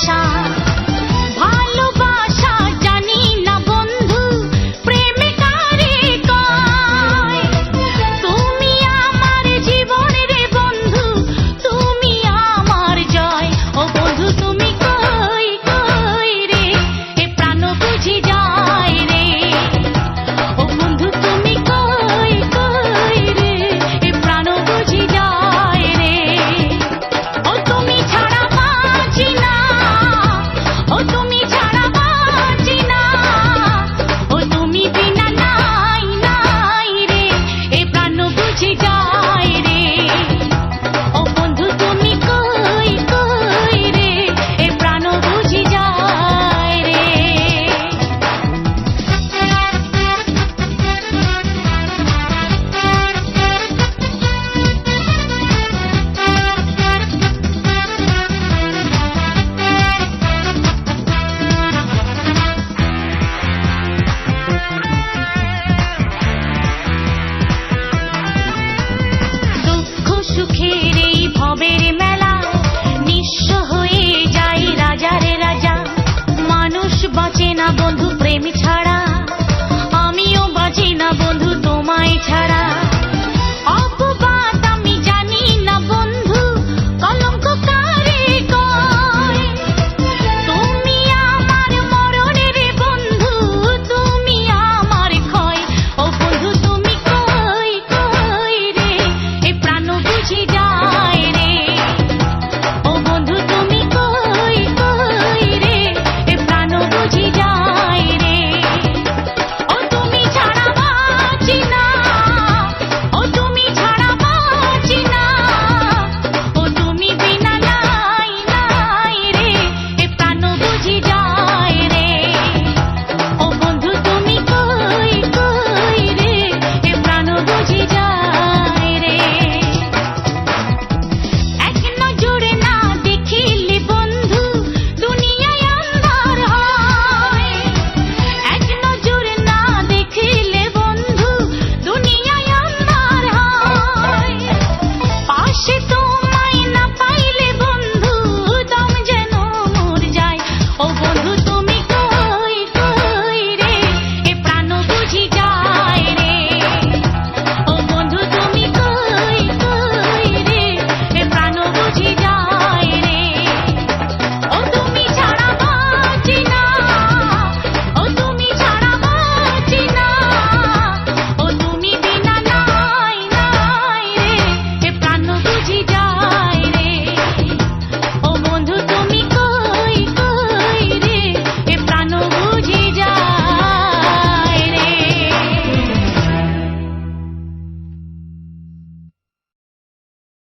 ভাষা। ভালোবাসা জানি না বন্ধু প্রেমে কারে কয়। তুমি আমার জীবন রে বন্ধু, তুমি আমার জয়। ও বন্ধু তুমি কই কই রে, এ প্রাণ বুঝি যায় রে। ও বন্ধু তুমি কই কই রে, এ প্রাণ বুঝি যায় রে। ও তুমি ছাড়া বাঁচি না, ও তুমি ছাড়া বাঁচি না, ও তুমি বিনা নাই নাই রে, এ প্রাণ বুঝি যায় রে। ও বন্ধু তুমি কই কই রে, এ প্রাণ বুঝি যায় রে। দুঃখ সুখের এই ভবের মেলা, নিঃস্ব হয়ে যায় রাজারে রাজা। মানুষ বাঁচে না বন্ধু প্রেম ছাড়া।